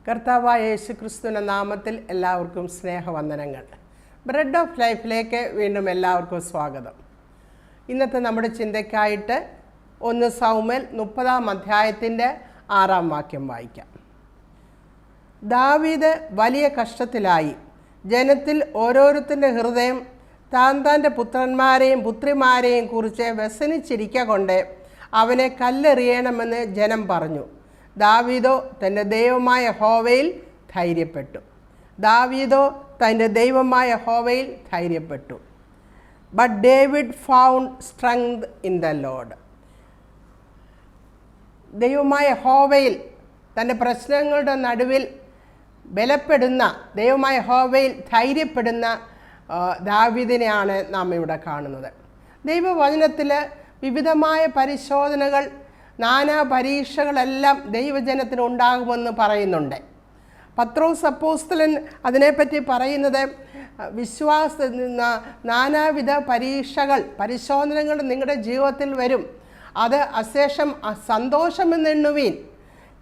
കർത്താവായ യേശുക്രിസ്തുവിൻ്റെ നാമത്തിൽ എല്ലാവർക്കും സ്നേഹവന്ദനങ്ങൾ. ബ്രെഡ് ഓഫ് ലൈഫിലേക്ക് വീണ്ടും എല്ലാവർക്കും സ്വാഗതം. ഇന്നത്തെ നമ്മുടെ ചിന്തയ്ക്കായിട്ട് 1 ശമൂവേൽ 30-ാം അധ്യായത്തിൻ്റെ 6-ാം വാക്യം വായിക്കാം. ദാവീദ് വലിയ കഷ്ടത്തിലായി. ജനത്തിൽ ഓരോരുത്തരുടെ ഹൃദയം താൻ്റെ പുത്രന്മാരെയും പുത്രിമാരെയും കുറിച്ച് വ്യസനിച്ചിരിക്കൊണ്ട് അവനെ കല്ലെറിയണമെന്ന് ജനം പറഞ്ഞു. ദാവീദോ തൻ്റെ ദൈവമായ യഹോവയിൽ ധൈര്യപ്പെട്ടു. But David found strength in the Lord. ദൈവമായ യഹോവയിൽ തൻ്റെ പ്രശ്നങ്ങളുടെ നടുവിൽ ബലപ്പെടുന്ന, ദൈവമായ യഹോവയിൽ ധൈര്യപ്പെടുന്ന ദാവീദിനെയാണ് നാം ഇവിടെ കാണുന്നത്. ദൈവവചനത്തിൽ വിവിധമായ പരിശോധനകൾ, നാനാ പരീക്ഷകളെല്ലാം ദൈവജനത്തിന് ഉണ്ടാകുമെന്ന് പറയുന്നുണ്ട്. പത്രോസ് അപ്പോസ്തലൻ അതിനെപ്പറ്റി പറയുന്നത്, നാനാവിധ പരിശോധനകൾ നിങ്ങളുടെ ജീവിതത്തിൽ വരും, അത് അശേഷം സന്തോഷമെന്നെണ്ണുവീൻ.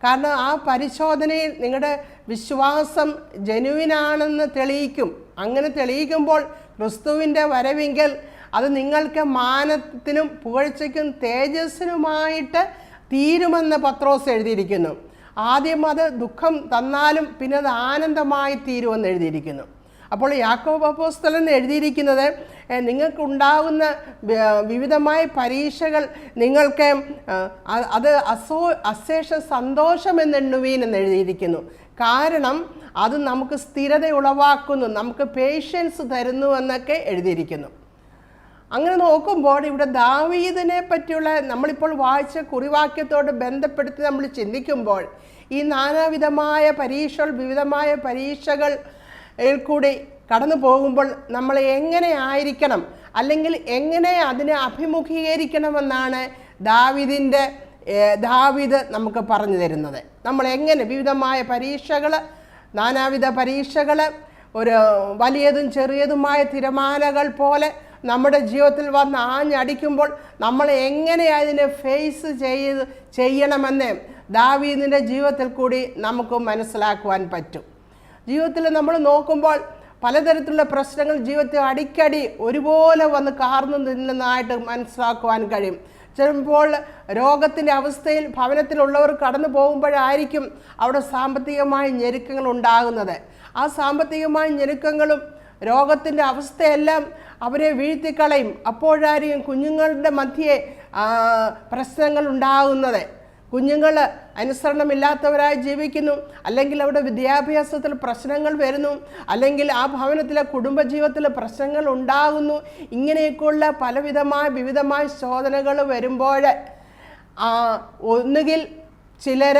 കാരണം ആ പരിശോധനയിൽ നിങ്ങളുടെ വിശ്വാസം ജെനുവിനാണെന്ന് തെളിയിക്കും. അങ്ങനെ തെളിയിക്കുമ്പോൾ ക്രിസ്തുവിൻ്റെ വരവിങ്കൽ അത് നിങ്ങൾക്ക് മാനത്തിനും പുകഴ്ചയ്ക്കും തേജസ്സിനുമായിട്ട് തീരുമെന്ന് പത്രോസ് എഴുതിയിരിക്കുന്നു. ആദ്യം അത് ദുഃഖം തന്നാലും പിന്നെ അത് ആനന്ദമായി തീരുമെന്ന് എഴുതിയിരിക്കുന്നു. അപ്പോൾ യാക്കോബ് അപ്പോസ്തലൻ എഴുതിയിരിക്കുന്നത്, നിങ്ങൾക്കുണ്ടാകുന്ന വിവിധമായ പരീക്ഷകൾ നിങ്ങൾക്ക് അത് അശേഷ സന്തോഷമെന്നെണ്ണുവീൻ എന്ന് എഴുതിയിരിക്കുന്നു. കാരണം അത് നമുക്ക് സ്ഥിരത ഉളവാക്കുന്നു, നമുക്ക് പേഷ്യൻസ് തരുന്നു എന്നൊക്കെ എഴുതിയിരിക്കുന്നു. അങ്ങനെ നോക്കുമ്പോൾ ഇവിടെ ദാവീദിനെ പറ്റിയുള്ള നമ്മളിപ്പോൾ വായിച്ച കുറിവാക്യത്തോട് ബന്ധപ്പെടുത്തി നമ്മൾ ചിന്തിക്കുമ്പോൾ, ഈ നാനാവിധമായ വിവിധമായ പരീക്ഷകൾ കൂടി കടന്നു പോകുമ്പോൾ നമ്മൾ എങ്ങനെ ആയിരിക്കണം, അല്ലെങ്കിൽ എങ്ങനെ അതിനെ അഭിമുഖീകരിക്കണമെന്നാണ് ദാവീദ് നമുക്ക് പറഞ്ഞു തരുന്നത്. നമ്മൾ എങ്ങനെ വിവിധമായ നാനാവിധ പരീക്ഷകൾ, ഒരു വലിയതും ചെറിയതുമായ തിരമാലകൾ പോലെ നമ്മുടെ ജീവിതത്തിൽ വന്ന് ആഞ്ഞടിക്കുമ്പോൾ നമ്മൾ എങ്ങനെ അതിനെ ഫേസ് ചെയ്യണമെന്ന് ദാവീദിൻ്റെ ജീവിതത്തിൽ കൂടി നമുക്ക് മനസ്സിലാക്കുവാൻ പറ്റും. ജീവിതത്തിൽ നമ്മൾ നോക്കുമ്പോൾ പലതരത്തിലുള്ള പ്രശ്നങ്ങൾ ജീവിതത്തിൽ അടിക്കടി ഒരുപോലെ വന്ന് കാർന്നു നിന്നതായിട്ട് മനസ്സിലാക്കുവാൻ കഴിയും. ചിലപ്പോൾ രോഗത്തിൻ്റെ അവസ്ഥയിൽ ഭവനത്തിലുള്ളവർ കടന്നു പോകുമ്പോഴായിരിക്കും അവിടെ സാമ്പത്തികമായ ഞെരുക്കങ്ങൾ ഉണ്ടാകുന്നത്. ആ സാമ്പത്തികമായ ഞെരുക്കങ്ങളും രോഗത്തിൻ്റെ അവസ്ഥയെല്ലാം അവരെ വീഴ്ത്തിക്കളയും. അപ്പോഴായിരിക്കും കുഞ്ഞുങ്ങളുടെ മധ്യേ പ്രശ്നങ്ങൾ ഉണ്ടാകുന്നത്. കുഞ്ഞുങ്ങൾ അനുസരണമില്ലാത്തവരായി ജീവിക്കുന്നു, അല്ലെങ്കിൽ അവിടെ വിദ്യാഭ്യാസത്തിൽ പ്രശ്നങ്ങൾ വരുന്നു, അല്ലെങ്കിൽ ആ ഭവനത്തിലെ കുടുംബജീവിതത്തിൽ പ്രശ്നങ്ങൾ ഉണ്ടാകുന്നു. ഇങ്ങനെയൊക്കെയുള്ള വിവിധമായ ശോധനകൾ വരുമ്പോൾ ഒന്നുകിൽ ചിലർ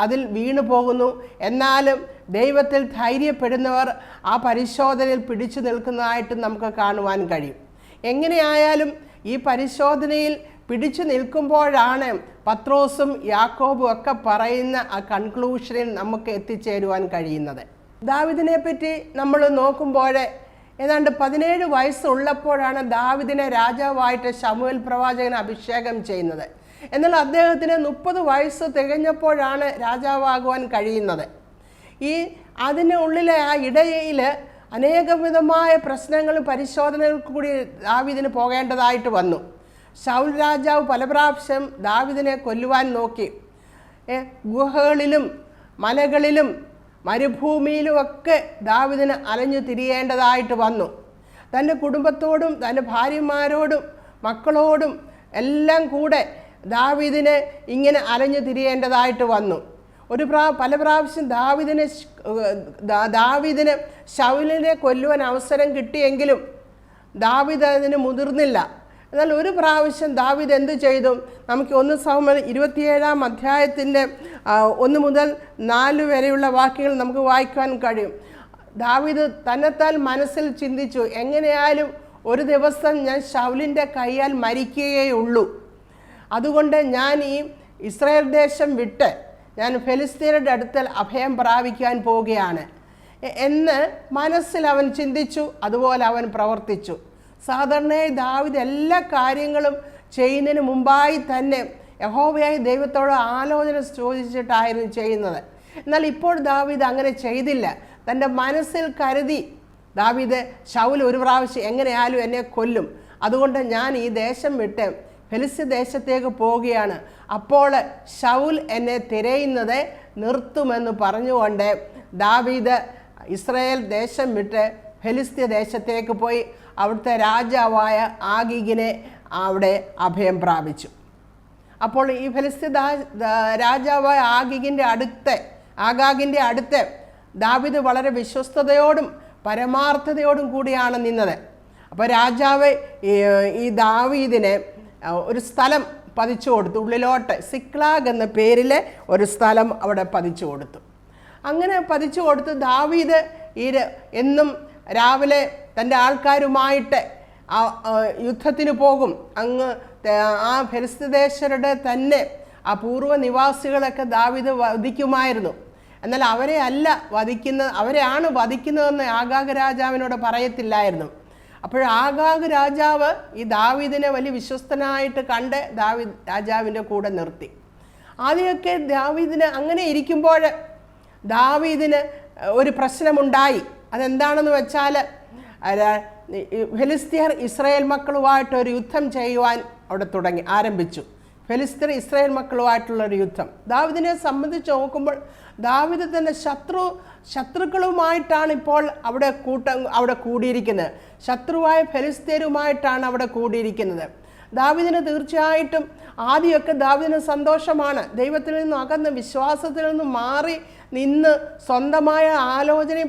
അതിൽ വീണു പോകുന്നു. എന്നാലും ദൈവത്തിൽ ധൈര്യപ്പെടുന്നവർ ആ പരിശോധനയിൽ പിടിച്ചു നിൽക്കുന്നതായിട്ട് നമുക്ക് കാണുവാൻ കഴിയും. എങ്ങനെയായാലും ഈ പരിശോധനയിൽ പിടിച്ചു നിൽക്കുമ്പോഴാണ് പത്രോസും യാക്കോബും ഒക്കെ പറയുന്ന ആ കൺക്ലൂഷനിൽ നമുക്ക് എത്തിച്ചേരുവാൻ കഴിയുന്നത്. ദാവീദിനെ പറ്റി നമ്മൾ നോക്കുമ്പോൾ ഏതാണ്ട് 17 വയസ്സുള്ളപ്പോഴാണ് ദാവീദിനെ രാജാവായിട്ട് ശമൂവേൽ പ്രവാചകൻ അഭിഷേകം ചെയ്യുന്നത്. എന്നാൽ അദ്ദേഹത്തിന് 30 വയസ്സ് തികഞ്ഞപ്പോഴാണ് രാജാവാകുവാൻ കഴിയുന്നത്. അതിനുള്ളിലെ ആ ഇടയിൽ അനേകവിധമായ പ്രശ്നങ്ങളും പരിശോധനകൾ കൂടി ദാവീദിന് പോകേണ്ടതായിട്ട് വന്നു. ശൗൽ രാജാവ് പല പ്രാവശ്യം ദാവീദിനെ കൊല്ലുവാൻ നോക്കി. ഗുഹകളിലും മലകളിലും മരുഭൂമിയിലുമൊക്കെ ദാവീദിന് അലഞ്ഞു തിരിയേണ്ടതായിട്ട് വന്നു. തൻ്റെ കുടുംബത്തോടും തൻ്റെ ഭാര്യമാരോടും മക്കളോടും എല്ലാം കൂടെ ദാവീദിന് ഇങ്ങനെ അലഞ്ഞു തിരിയേണ്ടതായിട്ട് വന്നു. പല പ്രാവശ്യം ദാവീദിന് ശൗലിനെ കൊല്ലുവാൻ അവസരം കിട്ടിയെങ്കിലും ദാവീദ് അതിന് മുതിർന്നില്ല. എന്നാൽ ഒരു പ്രാവശ്യം ദാവീദ് എന്തു ചെയ്തു? നമുക്ക് 1 ശമൂവേൽ 27-ാം അധ്യായത്തിൻ്റെ 1 മുതൽ 4 വരെയുള്ള വാക്യങ്ങൾ നമുക്ക് വായിക്കാൻ കഴിയും. ദാവീദ് തന്നെത്താൻ മനസ്സിൽ ചിന്തിച്ചു, എങ്ങനെയായാലും ഒരു ദിവസം ഞാൻ ശൗലിൻ്റെ കയ്യാൽ മരിക്കുകയുള്ളൂ. അതുകൊണ്ട് ഞാൻ ഈ ഇസ്രായേൽ ദേശം വിട്ട് ഞാൻ ഫെലിസ്ത്യരുടെ അടുത്ത് അഭയം പ്രാപിക്കാൻ പോവുകയാണ് എന്ന് മനസ്സിൽ അവൻ ചിന്തിച്ചു. അതുപോലെ അവൻ പ്രവർത്തിച്ചു. സാധാരണയായി ദാവീദ് എല്ലാ കാര്യങ്ങളും ചെയ്യുന്നതിന് മുമ്പായി തന്നെ യഹോവയായ ദൈവത്തോട് ആലോചന ചോദിച്ചിട്ടായിരുന്നു ചെയ്യുന്നത്. എന്നാൽ ഇപ്പോൾ ദാവീദ് അങ്ങനെ ചെയ്തില്ല. തൻ്റെ മനസ്സിൽ കരുതി ദാവീദ്, ശൗൽ ഒരു പ്രാവശ്യം എങ്ങനെയാലും എന്നെ കൊല്ലും, അതുകൊണ്ട് ഞാൻ ഈ ദേശം വിട്ട് ഫെലിസ്ത്യ ദേശത്തേക്ക് പോവുകയാണ്, അപ്പോൾ ശൗൽ എന്നെ തിരയുന്നത് നിർത്തുമെന്ന് പറഞ്ഞുകൊണ്ട് ദാവീദ് ഇസ്രായേൽ ദേശം വിട്ട് ഫെലിസ്ത്യ ദേശത്തേക്ക് പോയി അവിടുത്തെ രാജാവായ ആഗീഗിനെ അവിടെ അഭയം പ്രാപിച്ചു. അപ്പോൾ ഈ ഫെലിസ്ത്യ രാജാവായ ആഗാഗിൻ്റെ അടുത്ത് ദാവീദ് വളരെ വിശ്വസ്തയോടും പരമാർത്ഥതയോടും കൂടിയാണ് നിന്നത്. അപ്പോൾ രാജാവ് ഈ ദാവീദിനെ ഒരു സ്ഥലം പതിച്ചു കൊടുത്തു, ഉള്ളിലോട്ട് സിക്ലാഗ് എന്ന പേരിലെ ഒരു സ്ഥലം അവിടെ പതിച്ചു കൊടുത്തു. അങ്ങനെ പതിച്ചു കൊടുത്ത് ദാവീദ് എന്നും രാവിലെ തൻ്റെ ആൾക്കാരുമായിട്ട് യുദ്ധത്തിന് പോകും. അങ്ങ് ആ ഫെലിസ്ത്യദേശരുടെ തന്നെ ആ പൂർവ്വ നിവാസികളൊക്കെ ദാവീദ് വധിക്കുമായിരുന്നു. എന്നാൽ അവരെയാണ് വധിക്കുന്നതെന്ന് ആഗാഗ് രാജാവിനോട് പറയത്തില്ലായിരുന്നു. അപ്പോൾ ആഗാഗ് രാജാവ് ഈ ദാവീദിനെ വലിയ വിശ്വസ്തനായിട്ട് കണ്ട് ദാവീദ് രാജാവിൻ്റെ കൂടെ നിർത്തി. ആദ്യമൊക്കെ ദാവീദിന് അങ്ങനെ ഇരിക്കുമ്പോൾ ദാവീദിന് ഒരു പ്രശ്നമുണ്ടായി. അതെന്താണെന്ന് വെച്ചാൽ ഫെലിസ്ത്യർ ഇസ്രായേൽ മക്കളുമായിട്ട് ഒരു യുദ്ധം ചെയ്യുവാൻ അവിടെ ആരംഭിച്ചു. ഫെലിസ്ത്യർ ഇസ്രായേൽ മക്കളുമായിട്ടുള്ളൊരു യുദ്ധം. ദാവീദിനെ സംബന്ധിച്ച് നോക്കുമ്പോൾ ദാവീദ് തന്നെ ശത്രുക്കളുമായിട്ടാണ് ഇപ്പോൾ അവിടെ കൂടിയിരിക്കുന്നത്. ശത്രുവായ ഫെലിസ്ത്യരുമായിട്ടാണ് അവിടെ കൂടിയിരിക്കുന്നത്. ദാവീദിന് തീർച്ചയായിട്ടും ആദ്യമൊക്കെ ദാവീദിന് സന്തോഷമാണ്. ദൈവത്തിൽ നിന്നും അകന്ന് വിശ്വാസത്തിൽ നിന്നും മാറി നിന്ന് സ്വന്തമായ ആലോചന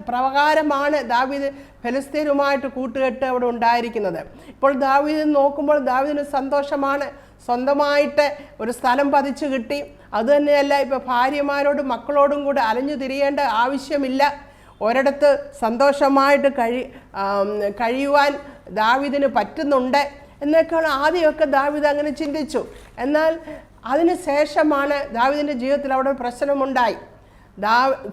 പ്രകാരമാണ് ദാവീദ് ഫെലിസ്ത്യരുമായിട്ട് കൂട്ടുകെട്ട് അവിടെ ഉണ്ടായിരിക്കുന്നത്. ഇപ്പോൾ ദാവീദ് നോക്കുമ്പോൾ ദാവീദിന് സന്തോഷമാണ്. സ്വന്തമായിട്ട് ഒരു സ്ഥലം പതിച്ചു കിട്ടി. അതുതന്നെയല്ല, ഇപ്പോൾ ഭാര്യമാരോടും മക്കളോടും കൂടെ അലഞ്ഞു തിരിയേണ്ട ആവശ്യമില്ല. ഒരിടത്ത് സന്തോഷമായിട്ട് കഴിയുവാൻ ദാവീദിന് പറ്റുന്നുണ്ട് എന്നൊക്കെയുള്ള ആദ്യമൊക്കെ ദാവീദ് അങ്ങനെ ചിന്തിച്ചു. എന്നാൽ അതിന് ശേഷമാണ് ദാവീദിൻ്റെ ജീവിതത്തിൽ അവിടെ പ്രശ്നമുണ്ടായി.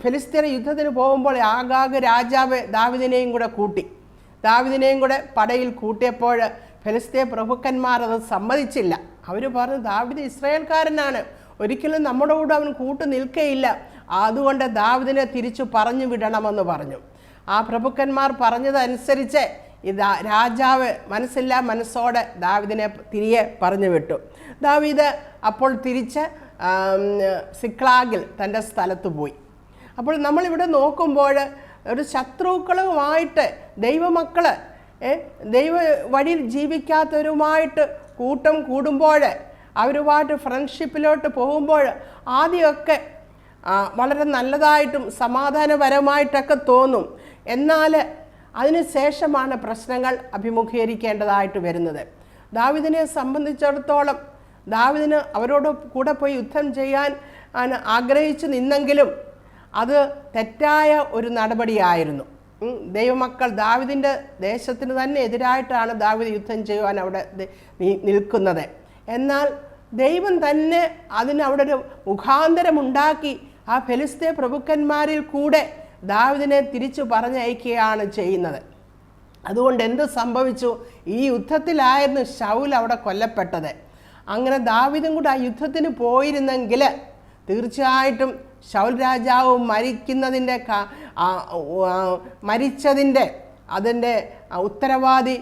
ഫെലിസ്ത്യർ യുദ്ധത്തിന് പോകുമ്പോൾ ആഗാഗ് രാജാവ് ദാവീദിനെയും കൂടെ പടയിൽ കൂട്ടിയപ്പോൾ ഫെലിസ്ത്യ പ്രഭുക്കന്മാർ അത് സമ്മതിച്ചില്ല. അവർ പറഞ്ഞു, ദാവീദ് ഇസ്രായേൽക്കാരനാണ്, ഒരിക്കലും നമ്മുടെ കൂടെ അവൻ കൂട്ടു നിൽക്കുകയില്ല, അതുകൊണ്ട് ദാവീദിനെ തിരിച്ചു പറഞ്ഞു വിടണമെന്ന് പറഞ്ഞു. ആ പ്രഭുക്കന്മാർ പറഞ്ഞതനുസരിച്ച് രാജാവ് മനസ്സോടെ ദാവീദിനെ തിരികെ പറഞ്ഞു വിട്ടു. ദാവീദ് അപ്പോൾ തിരിച്ച് സിക്ലാഗിൽ തൻ്റെ സ്ഥലത്ത് പോയി. അപ്പോൾ നമ്മളിവിടെ നോക്കുമ്പോൾ ഒരു ശത്രുക്കളുമായിട്ട് ദൈവമക്കൾ ദൈവ വഴിയിൽ ജീവിക്കാത്തവരുമായിട്ട് കൂട്ടം കൂടുമ്പോൾ, അവരുമായിട്ട് ഫ്രണ്ട്ഷിപ്പിലോട്ട് പോകുമ്പോൾ ആദ്യമൊക്കെ വളരെ നല്ലതായിട്ടും സമാധാനപരമായിട്ടൊക്കെ തോന്നും. എന്നാൽ അതിന് ശേഷമാണ് പ്രശ്നങ്ങൾ അഭിമുഖീകരിക്കേണ്ടതായിട്ട് വരുന്നത്. ദാവീദിനെ സംബന്ധിച്ചിടത്തോളം ദാവീദിന് അവരോട് കൂടെ പോയി യുദ്ധം ചെയ്യാൻ ആഗ്രഹിച്ചു നിന്നെങ്കിലും അത് തെറ്റായ ഒരു നടപടിയായിരുന്നു. ദൈവമക്കൾ ദാവീദിൻ്റെ ദേശത്തിന് തന്നെ എതിരായിട്ടാണ് ദാവീദ് യുദ്ധം ചെയ്യുവാൻ അവിടെ നിൽക്കുന്നത്. എന്നാൽ ദൈവം തന്നെ അവിടെ ഒരു മുഖാന്തരമുണ്ടാക്കി ആ ഫെലിസ്ത്യ പ്രഭുക്കന്മാരിൽ കൂടെ ദാവീദിനെ തിരിച്ചു പറഞ്ഞയക്കുകയാണ് ചെയ്യുന്നത്. അതുകൊണ്ട് എന്ത് സംഭവിച്ചു? ഈ യുദ്ധത്തിലായിരുന്നു ശൗൽ അവിടെ കൊല്ലപ്പെട്ടത്. അങ്ങനെ ദാവീദും കൂടെ ആ യുദ്ധത്തിന് പോയിരുന്നെങ്കിൽ തീർച്ചയായിട്ടും ശൗൽ രാജാവ് അതിൻ്റെ ഉത്തരവാദി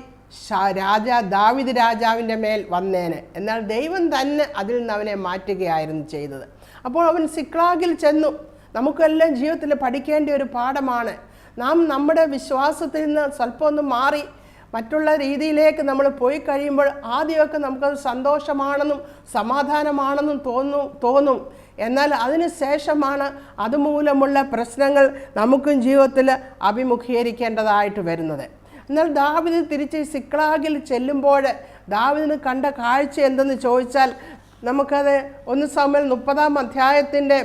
ദാവീദ് രാജാവിൻ്റെ മേൽ വന്നേനെ. എന്നാൽ ദൈവം തന്നെ അതിൽ നിന്ന് അവനെ മാറ്റുകയായിരുന്നു ചെയ്തത്. അപ്പോൾ അവൻ സിക്ലാഗിൽ ചെന്നു. നമുക്കെല്ലാം ജീവിതത്തിൽ പഠിക്കേണ്ട ഒരു പാഠമാണ്. നാം നമ്മുടെ വിശ്വാസത്തിൽ നിന്ന് സ്വല്പം ഒന്ന് മാറി മറ്റുള്ള രീതിയിലേക്ക് നമ്മൾ പോയി കഴിയുമ്പോൾ ആദ്യമൊക്കെ നമുക്കത് സന്തോഷമാണെന്നും സമാധാനമാണെന്നും തോന്നും. എന്നാൽ അതിന് ശേഷമാണ് അതുമൂലമുള്ള പ്രശ്നങ്ങൾ നമുക്കും ജീവിതത്തിൽ അഭിമുഖീകരിക്കേണ്ടതായിട്ട് വരുന്നത്. എന്നാൽ ദാവീദ് തിരിച്ച് സിക്ലാഗിൽ ചെല്ലുമ്പോൾ ദാവീദിന് കണ്ട കാഴ്ച എന്തെന്ന് ചോദിച്ചാൽ നമുക്കത് 1 സമൂവേൽ 30-ാം അധ്യായത്തിൻ്റെ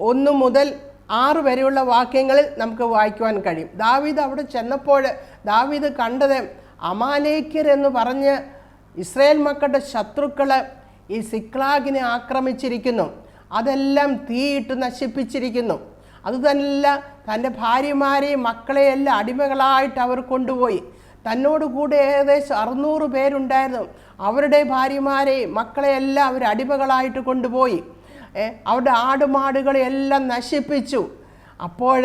1 മുതൽ 6 വരെയുള്ള വാക്യങ്ങളിൽ നമുക്ക് വായിക്കുവാൻ കഴിയും. ദാവീദ് അവിടെ ചെന്നപ്പോൾ ദാവീദ് കണ്ടത് അമാലേക്യർ എന്ന് പറഞ്ഞ് ഇസ്രായേൽ മക്കളുടെ ശത്രുക്കൾ ഈ സിക്ലാഗിനെ ആക്രമിച്ചിരിക്കുന്നു. അതെല്ലാം തീയിട്ട് നശിപ്പിച്ചിരിക്കുന്നു. അതുതന്നെയല്ല, തൻ്റെ ഭാര്യമാരെയും മക്കളെയെല്ലാം അടിമകളായിട്ട് അവർ കൊണ്ടുപോയി. തന്നോടുകൂടെ ഏകദേശം 600 പേരുണ്ടായിരുന്നു. അവരുടെ ഭാര്യമാരെയും മക്കളെയെല്ലാം അവർ അടിമകളായിട്ട് കൊണ്ടുപോയി. അവരുടെ ആടുമാടുകളെല്ലാം നശിപ്പിച്ചു. അപ്പോൾ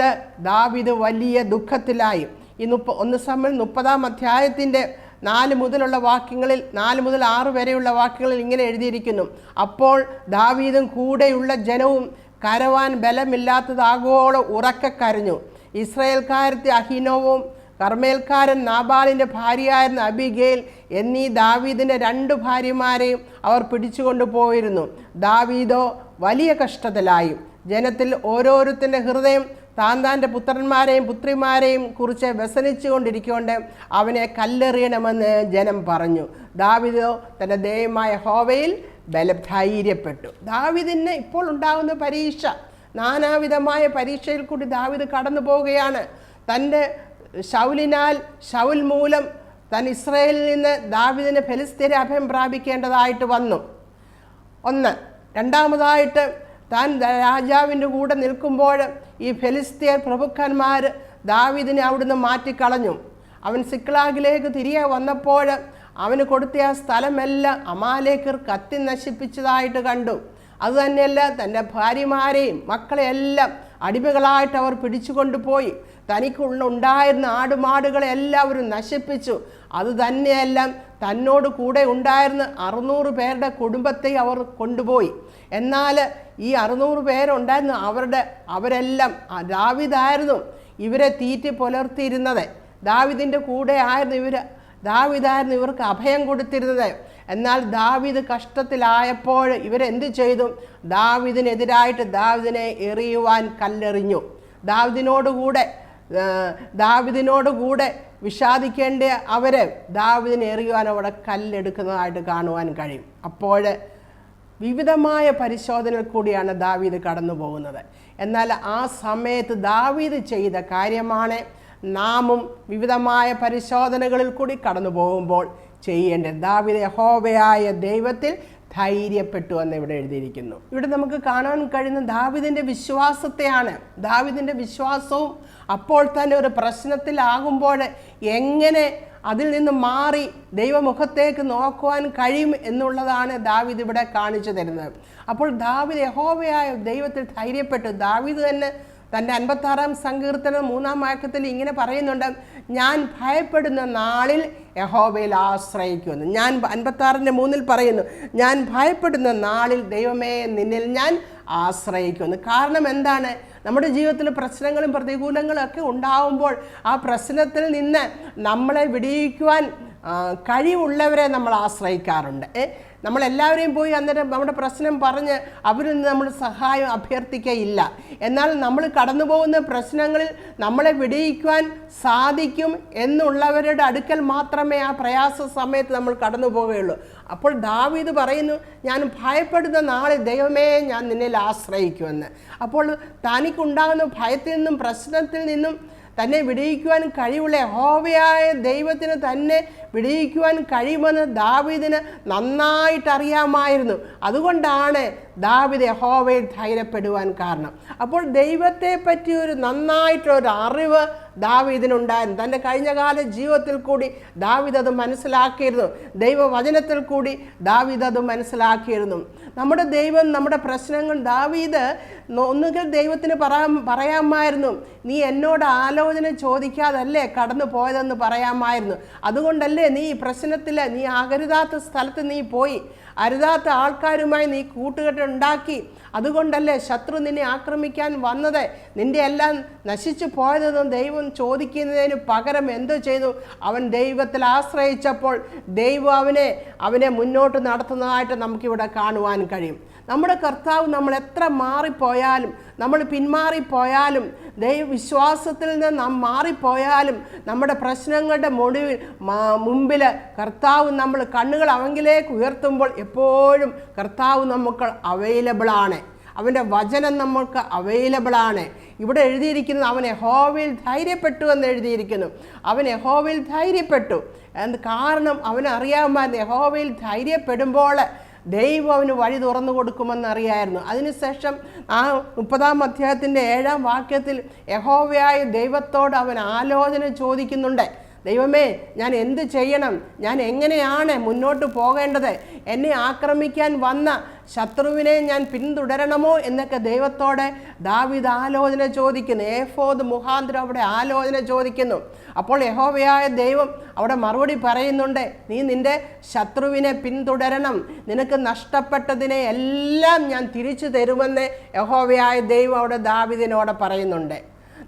ദാവീദ് വലിയ ദുഃഖത്തിലായി. ഈ 1 സമൂവേൽ 30-ാം അധ്യായത്തിൻ്റെ 4 മുതലുള്ള വാക്യങ്ങളിൽ 4 മുതൽ 6 വരെയുള്ള വാക്യങ്ങളിൽ ഇങ്ങനെ എഴുതിയിരിക്കുന്നു: അപ്പോൾ ദാവീദും കൂടെയുള്ള ജനവും കരവാൻ ബലമില്ലാത്തതാകോളം ഉറക്കെ കരഞ്ഞു. ഇസ്രായേൽക്കാരത്തി അഹിനോവും കർമ്മേൽക്കാരൻ നാബാലിൻ്റെ ഭാര്യയായിരുന്ന അബിഗേൽ എന്നീ ദാവീദിൻ്റെ 2 ഭാര്യമാരെയും അവർ പിടിച്ചുകൊണ്ടു പോയിരുന്നു. ദാവീദോ വലിയ കഷ്ടത്തിലായി. ജനത്തിൽ ഓരോരുത്തൻ്റെ ഹൃദയം താന്താൻ്റെ പുത്രന്മാരെയും പുത്രിമാരെയും കുറിച്ച് വ്യസനിച്ചു കൊണ്ടിരിക്കൊണ്ട് അവനെ കല്ലെറിയണമെന്ന് ജനം പറഞ്ഞു. ദാവീദോ തൻ്റെ ദൈവമായ യഹോവയിൽ ബലധൈര്യപ്പെട്ടു. ദാവീദിന് ഇപ്പോൾ ഉണ്ടാകുന്ന പരീക്ഷ, നാനാവിധമായ പരീക്ഷയിൽ കൂടി ദാവീദ് കടന്നു പോവുകയാണ്. തൻ്റെ ശൗൽ മൂലം താൻ ഇസ്രായേലിൽ നിന്ന് ദാവീദിന് ഫെലിസ്ത്യരെ അഭയം പ്രാപിക്കേണ്ടതായിട്ട് വന്നു. 1. രണ്ടാമതായിട്ട് താൻ രാജാവിൻ്റെ കൂടെ നിൽക്കുമ്പോൾ ഈ ഫെലിസ്ത്യർ പ്രഭുക്കന്മാർ ദാവീദിനെ അവിടുന്ന് മാറ്റിക്കളഞ്ഞു. അവൻ സിക്ലാഗിലേക്ക് തിരികെ വന്നപ്പോൾ അവന് കൊടുത്ത ആ സ്ഥലമെല്ലാം അമാലേക്കർ കത്തി നശിപ്പിച്ചതായിട്ട് കണ്ടു. അതുതന്നെയല്ല, തൻ്റെ ഭാര്യമാരെയും മക്കളെയെല്ലാം അടിമകളായിട്ട് അവർ പിടിച്ചുകൊണ്ടുപോയി. തനിക്കുണ്ടായിരുന്ന ആടുമാടുകളെ എല്ലാവരും നശിപ്പിച്ചു. അത് തന്നെയെല്ലാം തന്നോട് കൂടെ ഉണ്ടായിരുന്ന 600 പേരുടെ കുടുംബത്തെ അവർ കൊണ്ടുപോയി. എന്നാൽ ഈ 600 പേരുണ്ടായിരുന്നു, അവരെല്ലാം ദാവീദായിരുന്നു ഇവരെ തീറ്റി പുലർത്തിയിരുന്നത്. ദാവീദിൻ്റെ കൂടെ ആയിരുന്നു ദാവീദായിരുന്നു ഇവർക്ക് അഭയം കൊടുത്തിരുന്നത്. എന്നാൽ ദാവീദ് കഷ്ടത്തിലായപ്പോൾ ഇവരെന്ത് ചെയ്തു? ദാവീദിനെതിരായിട്ട് ദാവീദിനെ എറിയുവാൻ കല്ലെറിഞ്ഞു. ദാവീദിനോടുകൂടെ വിഷാദിക്കേണ്ട അവരെ ദാവീദിനെ എറിയുവാൻ അവിടെ കല്ലെടുക്കുന്നതായിട്ട് കാണുവാൻ കഴിയും. അപ്പോൾ വിവിധമായ പരിശോധനയിൽ കൂടിയാണ് ദാവീദ് കടന്നു പോകുന്നത്. എന്നാൽ ആ സമയത്ത് ദാവീദ് ചെയ്ത കാര്യമാണ് നാമും വിവിധമായ പരിശോധനകളിൽ കൂടി കടന്നു പോകുമ്പോൾ ചെയ്യേണ്ടത്. ദാവീദ് യഹോവയായ ദൈവത്തിൽ ധൈര്യപ്പെട്ടു എന്ന് ഇവിടെ എഴുതിയിരിക്കുന്നു. ഇവിടെ നമുക്ക് കാണാൻ കഴിയുന്ന ദാവീദിൻ്റെ വിശ്വാസത്തെയാണ്. ദാവീദിൻ്റെ വിശ്വാസവും അപ്പോൾ തന്നെ ഒരു പ്രശ്നത്തിലാകുമ്പോൾ എങ്ങനെ അതിൽ നിന്ന് മാറി ദൈവമുഖത്തേക്ക് നോക്കുവാൻ കഴിയും എന്നുള്ളതാണ് ദാവീദ് ഇവിടെ കാണിച്ചു തരുന്നത്. അപ്പോൾ ദാവീദ് യഹോവയായ ദൈവത്തിൽ ധൈര്യപ്പെട്ടു. ദാവീദ് തന്നെ തൻ്റെ 56-ാം സങ്കീർത്തനം 3-ാം വാക്യത്തിൽ ഇങ്ങനെ പറയുന്നുണ്ട്: ഞാൻ ഭയപ്പെടുന്ന നാളിൽ യഹോവയിൽ ആശ്രയിക്കുമെന്ന്. ഞാൻ 56-3 പറയുന്നു, ഞാൻ ഭയപ്പെടുന്ന നാളിൽ ദൈവമേ നിന്നിൽ ഞാൻ ആശ്രയിക്കുമെന്ന്. കാരണം എന്താണ്? നമ്മുടെ ജീവിതത്തിൽ പ്രശ്നങ്ങളും പ്രതികൂലങ്ങളും ഒക്കെ ഉണ്ടാവുമ്പോൾ ആ പ്രശ്നത്തിൽ നിന്ന് നമ്മളെ വിടിയിക്കുവാൻ കഴിവുള്ളവരെ നമ്മൾ ആശ്രയിക്കാറുണ്ട്. നമ്മളെല്ലാവരെയും പോയി അന്നേരം നമ്മുടെ പ്രശ്നം പറഞ്ഞ് അവരിൽ നിന്ന് നമ്മൾ സഹായം അഭ്യർത്ഥിക്കയില്ല. എന്നാൽ നമ്മൾ കടന്നു പോകുന്ന പ്രശ്നങ്ങളിൽ നമ്മളെ വിടിയിക്കുവാൻ സാധിക്കും എന്നുള്ളവരുടെ അടുക്കൽ മാത്രമേ ആ പ്രയാസ സമയത്ത് നമ്മൾ കടന്നു പോവുകയുള്ളൂ. അപ്പോൾ ദാവീദ് പറയുന്നു, ഞാൻ ഭയപ്പെടുന്ന നാളിൽ ദൈവമേ ഞാൻ നിന്നിൽ ആശ്രയിക്കുമെന്ന്. അപ്പോൾ തനിക്കുണ്ടാകുന്ന ഭയത്തിൽ നിന്നും പ്രശ്നത്തിൽ നിന്നും തന്നെ വിടിയിക്കുവാൻ കഴിവുള്ള യഹോവയായ ദൈവത്തിന് തന്നെ വിടിയിക്കുവാൻ കഴിയുമെന്ന് ദാവീദിന് നന്നായിട്ട് അറിയാമായിരുന്നു. അതുകൊണ്ടാണ് ദാവീദ് യഹോവയിൽ ധൈര്യപ്പെടുവാൻ കാരണം. അപ്പോൾ ദൈവത്തെ പറ്റി ഒരു നന്നായിട്ടൊരു അറിവ് ദാവീദിനുണ്ടായിരുന്നു. തൻ്റെ കഴിഞ്ഞകാല ജീവിതത്തിൽ കൂടി ദാവീദ് അത് മനസ്സിലാക്കിയിരുന്നു. ദൈവവചനത്തിൽ കൂടി ദാവീദ് അത് മനസ്സിലാക്കിയിരുന്നു. നമ്മുടെ ദൈവം നമ്മുടെ പ്രശ്നങ്ങൾ ദാവീദ് ഒന്നുകിൽ ദൈവത്തിന് പറയാമായിരുന്നു, നീ എന്നോട് ആലോചന ചോദിക്കാതല്ലേ കടന്നു പോയതെന്ന് പറയാമായിരുന്നു. അതുകൊണ്ടല്ലേ നീ ഈ പ്രശ്നത്തിൽ നീ അകരുതാത്ത സ്ഥലത്ത് നീ പോയി, അരുതാത്ത ആൾക്കാരുമായി നീ കൂട്ടുകെട്ടുണ്ടാക്കി, അതുകൊണ്ടല്ലേ ശത്രു നിന്നെ ആക്രമിക്കാൻ വന്നത്, നിന്റെ എല്ലാം നശിച്ചു പോയതെന്ന് ദൈവം ചോദിക്കുന്നതിന് പകരം എന്തോ ചെയ്തു? അവൻ ദൈവത്തിൽ ആശ്രയിച്ചപ്പോൾ ദൈവം അവനെ മുന്നോട്ട് നടത്തുന്നതായിട്ട് നമുക്കിവിടെ കാണുവാൻ കഴിയും. നമ്മുടെ കർത്താവ് നമ്മൾ എത്ര മാറിപ്പോയാലും, നമ്മൾ പിന്മാറിപ്പോയാലും, ദൈവവിശ്വാസത്തിൽ നിന്ന് നാം മാറിപ്പോയാലും, നമ്മുടെ പ്രശ്നങ്ങളുടെ മുമ്പിൽ കർത്താവ് നമ്മൾ കണ്ണുകൾ അവങ്കിലേക്ക് ഉയർത്തുമ്പോൾ എപ്പോഴും കർത്താവ് നമുക്ക് അവൈലബിളാണ്. അവൻ്റെ വചനം നമ്മൾക്ക് അവൈലബിളാണ്. ഇവിടെ എഴുതിയിരിക്കുന്നത് അവൻ യഹോവയിൽ ധൈര്യപ്പെട്ടു എന്ന് എഴുതിയിരിക്കുന്നു. അവൻ യഹോവയിൽ ധൈര്യപ്പെട്ടു. കാരണം അവനറിയാമായിരുന്നു യഹോവയിൽ ധൈര്യപ്പെടുമ്പോൾ ദൈവം അവന് വഴി തുറന്നു കൊടുക്കുമെന്നറിയായിരുന്നു. അതിനുശേഷം ആ 30-ാം അധ്യായത്തിൻ്റെ 7-ാം വാക്യത്തിൽ യഹോവയായ ദൈവത്തോട് അവൻ ആലോചന ചോദിക്കുന്നുണ്ട്. ദൈവമേ, ഞാൻ എന്ത് ചെയ്യണം? ഞാൻ എങ്ങനെയാണ് മുന്നോട്ട് പോകേണ്ടത്? എന്നെ ആക്രമിക്കാൻ വന്ന ശത്രുവിനെ ഞാൻ പിന്തുടരണമോ എന്നൊക്കെ ദൈവത്തോടെ ദാവീദ് ആലോചന ചോദിക്കുന്നു. ഏഫോദ് മുഖാന്തരം അവിടെ ആലോചന ചോദിക്കുന്നു. അപ്പോൾ യഹോവയായ ദൈവം അവിടെ മറുപടി പറയുന്നുണ്ട്, നീ നിൻ്റെ ശത്രുവിനെ പിന്തുടരണം, നിനക്ക് നഷ്ടപ്പെട്ടതിനെ എല്ലാം ഞാൻ തിരിച്ചു തരുമെന്ന് യഹോവയായ ദൈവം അവിടെ ദാവീദിനോട് പറയുന്നുണ്ട്.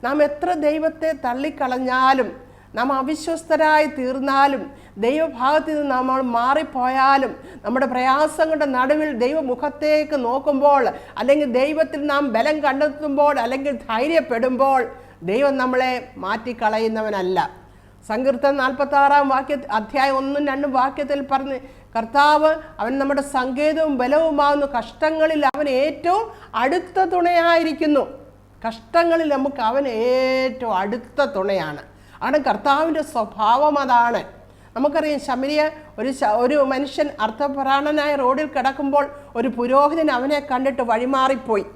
നാം എത്ര ദൈവത്തെ തള്ളിക്കളഞ്ഞാലും, നാം അവിശ്വസ്തരായി തീർന്നാലും, ദൈവഭാഗത്ത് നിന്ന് നമ്മൾ മാറിപ്പോയാലും, നമ്മുടെ പ്രയാസങ്ങളുടെ നടുവിൽ ദൈവമുഖത്തേക്ക് നോക്കുമ്പോൾ, അല്ലെങ്കിൽ ദൈവത്തിൽ നാം ബലം കണ്ടെത്തുമ്പോൾ, അല്ലെങ്കിൽ ധൈര്യപ്പെടുമ്പോൾ ദൈവം നമ്മളെ മാറ്റിക്കളയുന്നവനല്ല. സങ്കീർത്തനം 46 അധ്യായം 1-2 വാക്യത്തിൽ പറഞ്ഞ്, കർത്താവ് അവൻ നമ്മുടെ സങ്കേതവും ബലവുമാകുന്നു, കഷ്ടങ്ങളിൽ അവൻ ഏറ്റവും അടുത്ത തുണയായിരിക്കുന്നു. കഷ്ടങ്ങളിൽ നമുക്ക് അവൻ ഏറ്റവും അടുത്ത തുണയാണ്. ആണ് കർത്താവിൻ്റെ സ്വഭാവം. അതാണ് നമുക്കറിയാം. ശമരിയ ഒരു മനുഷ്യൻ അർത്ഥപ്രാണനായ റോഡിൽ കിടക്കുമ്പോൾ ഒരു പുരോഹിതൻ അവനെ കണ്ടിട്ട് വഴിമാറിപ്പോയി.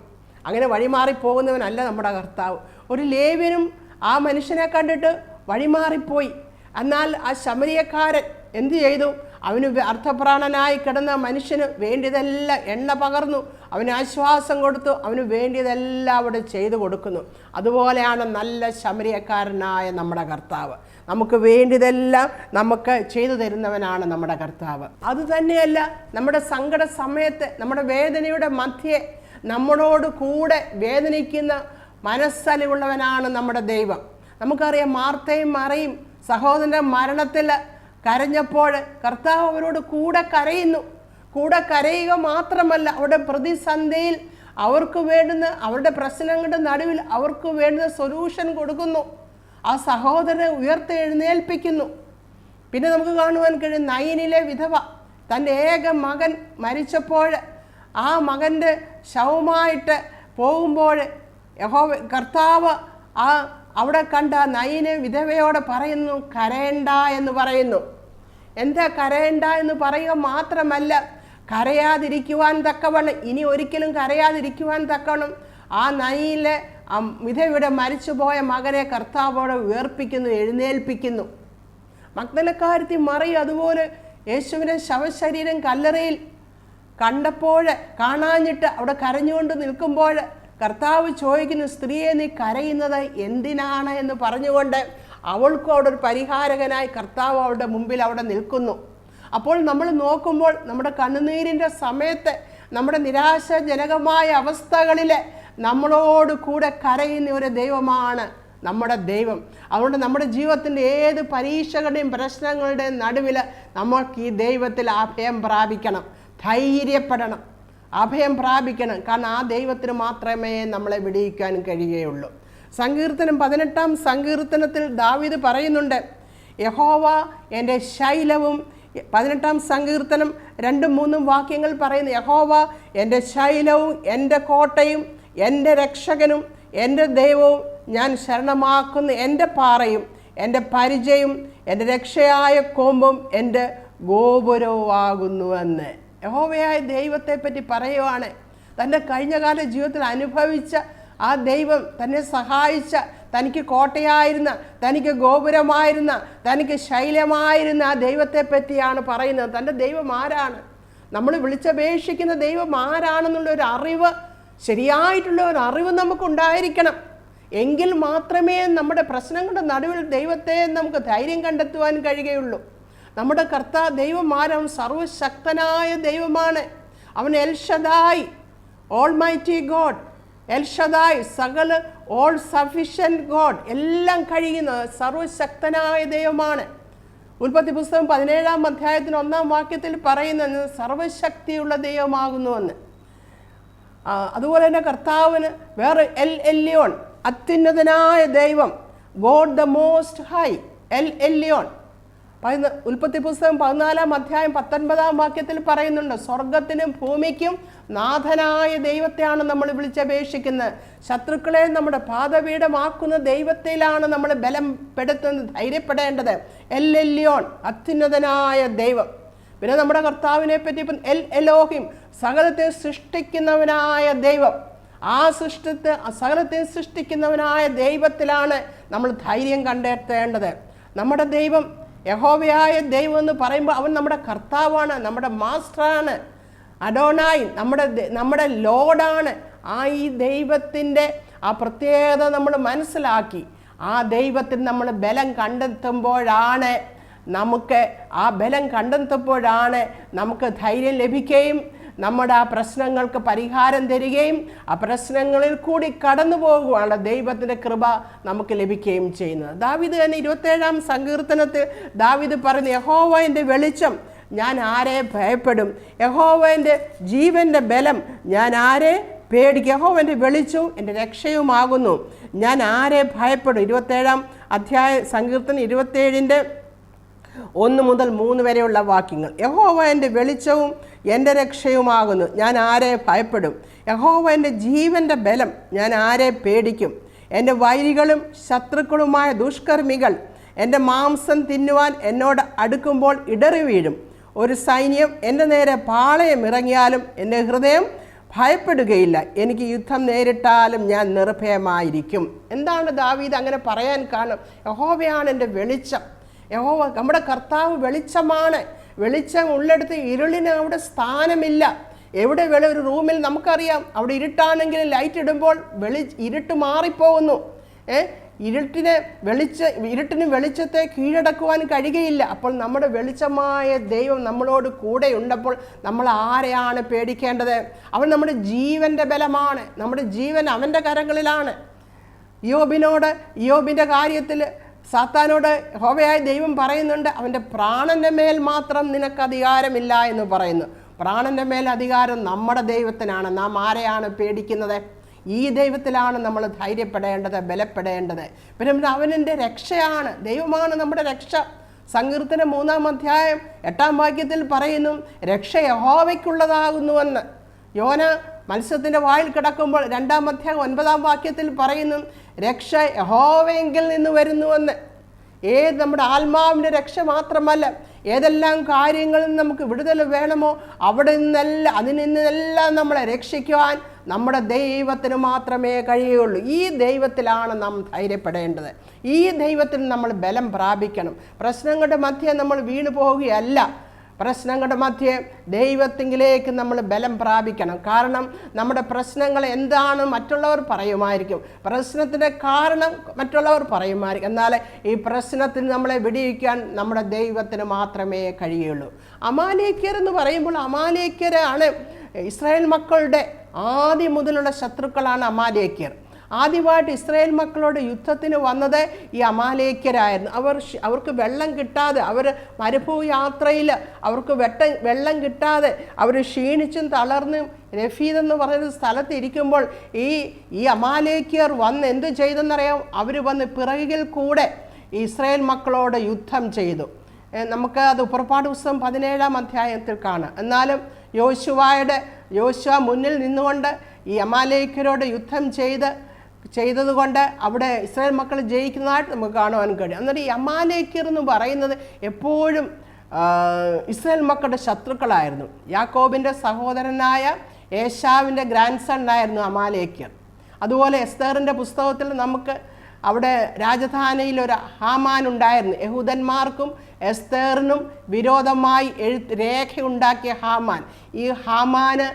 അങ്ങനെ വഴിമാറിപ്പോകുന്നവനല്ല നമ്മുടെ കർത്താവ്. ഒരു ലേവ്യനും ആ മനുഷ്യനെ കണ്ടിട്ട് വഴിമാറിപ്പോയി. എന്നാൽ ആ ശമരിയക്കാരൻ എന്ത് ചെയ്തു? അവന് അർത്ഥപ്രാണനായി കിടന്ന മനുഷ്യന് വേണ്ടിയതെല്ലാം എണ്ണ പകർന്നു, അവന് ആശ്വാസം കൊടുത്തു, അവന് വേണ്ടിയതെല്ലാം അവിടെ ചെയ്തു കൊടുക്കുന്നു. അതുപോലെയാണ് നല്ല ശമരിയക്കാരനായ നമ്മുടെ കർത്താവ്. നമുക്ക് വേണ്ടിയതെല്ലാം നമുക്ക് ചെയ്തു തരുന്നവനാണ് നമ്മുടെ കർത്താവ്. അതുതന്നെയല്ല, നമ്മുടെ സങ്കട സമയത്ത്, നമ്മുടെ വേദനയുടെ മധ്യേ നമ്മളോട് കൂടെ വേദനിക്കുന്ന മനസ്സലിവുള്ളവനാണ് നമ്മുടെ ദൈവം. നമുക്കറിയാം, മാർത്തയും മറിയും സഹോദരൻ്റെ മരണത്തിൽ കരഞ്ഞപ്പോൾ കർത്താവ് അവരോട് കൂടെ കരയുന്നു. കൂടെ കരയുക മാത്രമല്ല, അവരുടെ പ്രതിസന്ധിയിൽ അവർക്ക് വേണ്ടുന്ന, അവരുടെ പ്രശ്നങ്ങളുടെ നടുവിൽ അവർക്ക് വേണ്ടുന്ന സൊല്യൂഷൻ കൊടുക്കുന്നു. ആ സഹോദരനെ ഉയർത്തെഴുന്നേൽപ്പിക്കുന്നു. പിന്നെ നമുക്ക് കാണുവാൻ കഴിയും, നയനിലെ വിധവ തൻ്റെ ഏക മകൻ മരിച്ചപ്പോൾ ആ മകൻ്റെ ശവമായിട്ട് പോകുമ്പോൾ കർത്താവ് അവിടെ കണ്ട നയനെ വിധവയോടെ പറയുന്നു, കരയണ്ട എന്ന് പറയുന്നു. എന്താ കരയണ്ട എന്ന് പറയുക മാത്രമല്ല, കരയാതിരിക്കുവാൻ തക്കവണ്ണം, ഇനി ഒരിക്കലും കരയാതിരിക്കുവാൻ തക്കവണ്ണം ആ നയിലെ വിധവയുടെ മരിച്ചുപോയ മകനെ കർത്താവോടെ ഉയർപ്പിക്കുന്നു, എഴുന്നേൽപ്പിക്കുന്നു. മഗ്ദലക്കാരത്തി മറിയ അതുപോലെ യേശുവിനെ ശവശരീരം കല്ലറയിൽ കണ്ടപ്പോൾ, കാണാഞ്ഞിട്ട് അവിടെ കരഞ്ഞുകൊണ്ട് നിൽക്കുമ്പോൾ കർത്താവ് ചോദിക്കുന്നു, സ്ത്രീയെ നീ കരയുന്നത് എന്തിനാണ് എന്ന് പറഞ്ഞുകൊണ്ട് അവൾക്കും അവിടെ ഒരു പരിഹാരകനായി കർത്താവ് അവളുടെ മുമ്പിൽ അവിടെ നിൽക്കുന്നു. അപ്പോൾ നമ്മൾ നോക്കുമ്പോൾ നമ്മുടെ കണ്ണുനീരിൻ്റെ സമയത്ത്, നമ്മുടെ നിരാശാജനകമായ അവസ്ഥകളിൽ നമ്മളോട് കൂടെ കരയുന്ന ഒരു ദൈവമാണ് നമ്മുടെ ദൈവം. അതുകൊണ്ട് നമ്മുടെ ജീവിതത്തിൻ്റെ ഏത് പരീക്ഷകളുടെയും പ്രശ്നങ്ങളുടെയും നടുവിൽ നമ്മൾക്ക് ഈ ദൈവത്തിൽ അഭയം പ്രാപിക്കണം, ധൈര്യപ്പെടണം, അഭയം പ്രാപിക്കണം. കാരണം ആ ദൈവത്തിന് മാത്രമേ നമ്മളെ വിടിയിക്കാൻ കഴിയുകയുള്ളൂ. സങ്കീർത്തനം 18-ാം സങ്കീർത്തനത്തിൽ ദാവീദ് പറയുന്നുണ്ട്, യഹോവ എൻ്റെ ശൈലവും. 18-ാം സങ്കീർത്തനം 2-3 വാക്യങ്ങൾ പറയുന്നു, യഹോവ എൻ്റെ ശൈലവും എൻ്റെ കോട്ടയും എൻ്റെ രക്ഷകനും എൻ്റെ ദൈവവും, ഞാൻ ശരണമാക്കുന്ന എൻ്റെ പാറയും എൻ്റെ പരിചയും എൻ്റെ രക്ഷയായ കൊമ്പും എൻ്റെ ഗോപുരവുമാകുന്നുവെന്ന്. യഹോവയായ ദൈവത്തെ പറ്റി പറയുവാണ്. തൻ്റെ കഴിഞ്ഞകാല ജീവിതത്തിൽ അനുഭവിച്ച ആ ദൈവം, തന്നെ സഹായിച്ച, തനിക്ക് കോട്ടയായിരുന്ന, തനിക്ക് ഗോപുരമായിരുന്ന, തനിക്ക് ശൈലമായിരുന്ന ആ ദൈവത്തെ പറ്റിയാണ് പറയുന്നത്. തൻ്റെ ദൈവം ആരാണ്, നമ്മൾ വിളിച്ചപേക്ഷിക്കുന്ന ദൈവം ആരാണെന്നുള്ളൊരു അറിവ്, ശരിയായിട്ടുള്ള ഒരു അറിവ് നമുക്കുണ്ടായിരിക്കണം. എങ്കിൽ മാത്രമേ നമ്മുടെ പ്രശ്നങ്ങളുടെ നടുവിൽ ദൈവത്തെ നമുക്ക് ധൈര്യം കണ്ടെത്തുവാൻ കഴിയുകയുള്ളൂ. നമ്മുടെ കർത്താവ് ദൈവം ആരാണ്? സർവശക്തനായ ദൈവമാണ്. അവൻ L Shaddai, almighty God. L Shaddai, സകല ഓൾ സഫിഷ്യൻറ്റ് ഗോഡ്, എല്ലാം കഴിയുന്ന സർവശക്തനായ ദൈവമാണ്. ഉൽപ്പത്തി പുസ്തകം 17-ാം അധ്യായത്തിന് 1-ാം വാക്യത്തിൽ പറയുന്നത് സർവശക്തിയുള്ള ദൈവമാകുന്നുവെന്ന്. അതുപോലെ തന്നെ കർത്താവിന് വേറെ എൽ എല്യോൺ, അത്യുന്നതനായ ദൈവം, ഗോഡ് ദ മോസ്റ്റ് ഹൈ, എൽ എല്യോൺ. ഉൽപ്പത്തി പുസ്തകം 14-ാം അധ്യായം 19-ാം വാക്യത്തിൽ പറയുന്നുണ്ട്, സ്വർഗത്തിനും ഭൂമിക്കും നാഥനായ ദൈവത്തെയാണ് നമ്മൾ വിളിച്ചപേക്ഷിക്കുന്നത്. ശത്രുക്കളെ നമ്മുടെ പാദപീഠമാക്കുന്ന ദൈവത്തിലാണ് നമ്മൾ ബലപ്പെടുത്തുന്നത്, ധൈര്യപ്പെടേണ്ടത്. എൽ എല്യോൺ, അത്യുന്നതനായ ദൈവം. പിന്നെ നമ്മുടെ കർത്താവിനെ പറ്റി ഇപ്പം എൽ എലോഹിം, സകലത്തെ സൃഷ്ടിക്കുന്നവനായ ദൈവം. ആ സകലത്തെ സൃഷ്ടിക്കുന്നവനായ ദൈവത്തിലാണ് നമ്മൾ ധൈര്യം കണ്ടെത്തേണ്ടത്. നമ്മുടെ ദൈവം യഹോവയായ ദൈവം എന്ന് പറയുമ്പോൾ അവൻ നമ്മുടെ കർത്താവാണ്, നമ്മുടെ മാസ്റ്ററാണ്, അഡോനായി നമ്മുടെ ലോഡാണ്. ഈ ദൈവത്തിൻ്റെ ആ പ്രത്യേകത നമ്മൾ മനസ്സിലാക്കി ആ ദൈവത്തിൽ നമ്മൾ ബലം കണ്ടെത്തുമ്പോഴാണ് നമുക്ക് ധൈര്യം ലഭിക്കുകയും നമ്മുടെ ആ പ്രശ്നങ്ങൾക്ക് പരിഹാരം തരികയും ആ പ്രശ്നങ്ങളിൽ കൂടി കടന്നു പോകുവാനുള്ള ദൈവത്തിൻ്റെ കൃപ നമുക്ക് ലഭിക്കുകയും ചെയ്യുന്നത്. ദാവീദ് തന്നെ 27-ാം സങ്കീർത്തനത്തിൽ ദാവീദ് പറഞ്ഞു, യഹോവ എൻ്റെ വെളിച്ചം, ഞാൻ ആരെ ഭയപ്പെടും? യഹോവ എൻ്റെ ജീവൻ്റെ ബലം, ഞാൻ ആരെ പേടിക്കും? യഹോവ എൻ്റെ വെളിച്ചവും എൻ്റെ രക്ഷയുമാകുന്നു, ഞാൻ ആരെ ഭയപ്പെടും? 27-ാം സങ്കീർത്തനം 27-ന്റെ 1 മുതൽ 3 വരെയുള്ള വാക്യങ്ങൾ. യഹോവ എൻ്റെ വെളിച്ചവും എൻ്റെ രക്ഷയുമാകുന്നു, ഞാൻ ആരെ ഭയപ്പെടും? യഹോവ എൻ്റെ ജീവൻ്റെ ബലം, ഞാൻ ആരെ പേടിക്കും? എൻ്റെ വൈരികളും ശത്രുക്കളുമായ ദുഷ്കർമ്മികൾ എൻ്റെ മാംസം തിന്നുവാൻ എന്നോട് അടുക്കുമ്പോൾ ഇടറി വീഴും. ഒരു സൈന്യം എൻ്റെ നേരെ പാളയം ഇറങ്ങിയാലും എൻ്റെ ഹൃദയം ഭയപ്പെടുകയില്ല. എനിക്ക് യുദ്ധം നേരിട്ടാലും ഞാൻ നിർഭയമായിരിക്കും. എന്താണ് ദാവീദ് അങ്ങനെ പറയാൻ കാരണം? യഹോവയാണ് എൻ്റെ വെളിച്ചം. യഹോവ നമ്മുടെ കർത്താവ് വെളിച്ചമാണ്. വെളിച്ചം ഉള്ളിടത്ത് ഇരുളിന് അവിടെ സ്ഥാനമില്ല. എവിടെ ഒരു റൂമിൽ നമുക്കറിയാം, അവിടെ ഇരുട്ടാണെങ്കിൽ ലൈറ്റ് ഇടുമ്പോൾ ഇരുട്ട് മാറിപ്പോകുന്നു. ഇരുട്ടിന് വെളിച്ചത്തെ കീഴടക്കുവാൻ കഴിയുകയില്ല. അപ്പോൾ നമ്മുടെ വെളിച്ചമായ ദൈവം നമ്മളോട് കൂടെ ഉണ്ടപ്പോൾ നമ്മൾ ആരെയാണ് പേടിക്കേണ്ടത്? അവൻ നമ്മുടെ ജീവൻ്റെ ബലമാണ്. നമ്മുടെ ജീവൻ അവൻ്റെ കരങ്ങളിലാണ്. യോബിൻ്റെ കാര്യത്തിൽ സാത്താനോട് യഹോവയായ ദൈവം പറയുന്നുണ്ട്, അവൻ്റെ പ്രാണൻ്റെ മേൽ മാത്രം നിനക്ക് അധികാരമില്ല എന്ന് പറയുന്നു. പ്രാണൻ്റെ മേൽ അധികാരം നമ്മുടെ ദൈവത്തിനാണ്. നാം ആരെയാണ് പേടിക്കുന്നത്? ഈ ദൈവത്തിലാണ് നമ്മൾ ധൈര്യപ്പെടേണ്ടത്, ബലപ്പെടേണ്ടത്. പിന്നെ അവനെൻ്റെ രക്ഷയാണ്, ദൈവമാണ് നമ്മുടെ രക്ഷ. സങ്കീർത്തനം 3-ാം അധ്യായം 8-ാം വാക്യത്തിൽ പറയുന്നു, രക്ഷ യഹോവയ്ക്കുള്ളതാകുന്നുവെന്ന്. യോന മത്സ്യത്തിൻ്റെ വായിൽ കിടക്കുമ്പോൾ 2-ാം അധ്യായം 9-ാം വാക്യത്തിൽ പറയുന്നു, രക്ഷ യഹോവയെങ്കിൽ നിന്ന് വരുന്നുവെന്ന്. നമ്മുടെ ആത്മാവിൻ്റെ രക്ഷ മാത്രമല്ല, ഏതെല്ലാം കാര്യങ്ങളിൽ നമുക്ക് വിടുതൽ വേണമോ അതിൽ നിന്നെല്ലാം നമ്മളെ രക്ഷിക്കുവാൻ നമ്മുടെ ദൈവത്തിന് മാത്രമേ കഴിയുള്ളൂ. ഈ ദൈവത്തിലാണ് നാം ധൈര്യപ്പെടേണ്ടത്. ഈ ദൈവത്തിൽ നമ്മൾ ബലം പ്രാപിക്കണം. പ്രശ്നങ്ങളുടെ മധ്യേ നമ്മൾ വീണു പോവുകയല്ല. പ്രശ്നങ്ങളുടെ മധ്യേ ദൈവത്തിങ്കിലേക്ക് നമ്മൾ ബലം പ്രാപിക്കണം. കാരണം നമ്മുടെ പ്രശ്നങ്ങൾ എന്താണ് മറ്റുള്ളവർ പറയുമായിരിക്കും, പ്രശ്നത്തിൻ്റെ കാരണം മറ്റുള്ളവർ പറയുമായിരിക്കും. എന്നാൽ ഈ പ്രശ്നത്തിൽ നമ്മളെ വിടിയിക്കാൻ നമ്മുടെ ദൈവത്തിന് മാത്രമേ കഴിയുള്ളൂ. അമാലേക്യർ എന്ന് പറയുമ്പോൾ അമാലേക്യരാണ് ഇസ്രായേൽ മക്കളുടെ ആദ്യം മുതലുള്ള ശത്രുക്കളാണ് അമാലേക്യർ. ആദ്യമായിട്ട് ഇസ്രായേൽ മക്കളോട് യുദ്ധത്തിന് വന്നത് ഈ അമാലേക്യരായിരുന്നു. അവർക്ക് വെള്ളം കിട്ടാതെ, അവർ മരുഭൂമി യാത്രയിൽ അവർക്ക് വെള്ളം കിട്ടാതെ അവർ ക്ഷീണിച്ചും തളർന്നും രഫീദ് എന്ന് പറയുന്ന സ്ഥലത്ത് ഇരിക്കുമ്പോൾ ഈ അമാലേക്യർ വന്ന് എന്ത് ചെയ്തെന്നറിയാം? അവർ വന്ന് പിറകിൽ കൂടെ ഇസ്രായേൽ മക്കളോട് യുദ്ധം ചെയ്തു. നമുക്ക് അത് പുറപ്പാട് പുസ്തകം 17-ാം അധ്യായത്തിൽ കാണാം. എന്നാലും യോശുവ മുന്നിൽ നിന്നുകൊണ്ട് ഈ അമാലേക്യരോട് യുദ്ധം ചെയ്തതുകൊണ്ട് അവിടെ ഇസ്രായേൽ മക്കൾ ജയിക്കുന്നതായിട്ട് നമുക്ക് കാണുവാൻ കഴിയും. എന്നിട്ട് ഈ അമാലേക്യർ എന്ന് പറയുന്നത് എപ്പോഴും ഇസ്രായേൽ മക്കളുടെ ശത്രുക്കളായിരുന്നു. യാക്കോബിൻ്റെ സഹോദരനായ ഏശാവിൻ്റെ ഗ്രാൻഡ് സണ്ണായിരുന്നു അമാലേക്യർ. അതുപോലെ എസ്തേറിൻ്റെ പുസ്തകത്തിൽ നമുക്ക് അവിടെ രാജധാനിയിൽ ഒരു ഹാമാൻ ഉണ്ടായിരുന്നു. യഹൂദന്മാർക്കും എസ്തേറിനും വിരോധമായി രേഖയുണ്ടാക്കിയ ഹാമാൻ. ഈ ഹാമാന്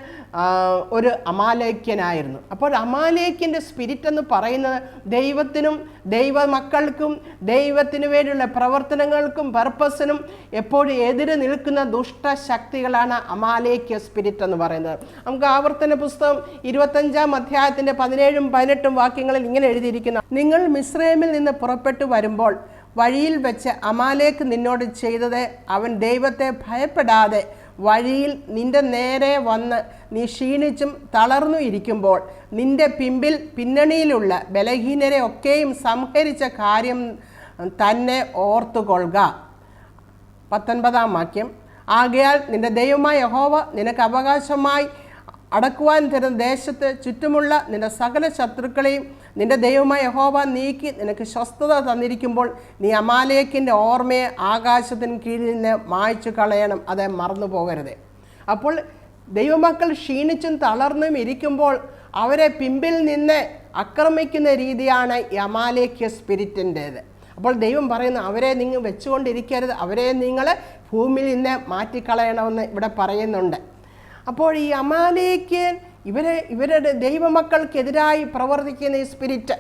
ഒരു അമാലേക്യനായിരുന്നു. അപ്പോൾ അമാലേക്യൻ്റെ സ്പിരിറ്റ് എന്ന് പറയുന്നത് ദൈവത്തിനും ദൈവമക്കൾക്കും ദൈവത്തിന് വേണ്ടിയുള്ള പ്രവർത്തനങ്ങൾക്കും പർപ്പസിനും എപ്പോഴും എതിര് നിൽക്കുന്ന ദുഷ്ടശക്തികളാണ് അമാലേക്യ സ്പിരിറ്റ് എന്ന് പറയുന്നത്. നമുക്ക് ആവർത്തന പുസ്തകം 25-ാം അധ്യായത്തിൻ്റെ 17-ഉം 18-ഉം വാക്യങ്ങളിൽ ഇങ്ങനെ എഴുതിയിരിക്കുന്നു, നിങ്ങൾ മിസ്രൈമിൽ നിന്ന് പുറപ്പെട്ടു വരുമ്പോൾ വഴിയിൽ വെച്ച് അമാലേക്ക് നിന്നോട് ചെയ്തത്, അവൻ ദൈവത്തെ ഭയപ്പെടാതെ വഴിയിൽ നിന്റെ നേരെ വന്ന് നീ ക്ഷീണിച്ചും തളർന്നു ഇരിക്കുമ്പോൾ നിന്റെ പിന്നണിയിലുള്ള ബലഹീനരെ ഒക്കെയും സംഹരിച്ച കാര്യം തന്നെ ഓർത്തുകൊള്ളുക. 19-ാം വാക്യം, ആകയാൽ നിന്റെ ദൈവമായ യഹോവ നിനക്ക് അവകാശമായി അടക്കുവാൻ തരുന്ന ദേശത്ത് ചുറ്റുമുള്ള നിന്റെ സകല ശത്രുക്കളെയും നിന്റെ ദൈവമായ യഹോവ നീക്കി നിനക്ക് സ്വസ്ഥത തന്നിരിക്കുമ്പോൾ നീ അമാലേക്കിൻ്റെ ഓർമ്മയെ ആകാശത്തിന് കീഴിൽ നിന്ന് മായ്ച്ചു കളയണം, അത് മറന്നു പോകരുത്. അപ്പോൾ ദൈവമക്കൾ ക്ഷീണിച്ചും തളർന്നും ഇരിക്കുമ്പോൾ അവരെ പിമ്പിൽ നിന്ന് ആക്രമിക്കുന്ന രീതിയാണ് ഈ അമാലേക്യ സ്പിരിറ്റിൻ്റേത്. അപ്പോൾ ദൈവം പറയുന്നു, അവരെ നിങ്ങൾ വെച്ചുകൊണ്ടിരിക്കരുത്, അവരെ നിങ്ങൾ ഭൂമിയിൽ നിന്ന് മാറ്റിക്കളയണമെന്ന് ഇവിടെ പറയുന്നുണ്ട്. അപ്പോൾ ഈ അമാലേക്യൻ ഇവരുടെ ദൈവമക്കൾക്കെതിരായി പ്രവർത്തിക്കുന്ന ഈ സ്പിരിറ്റ്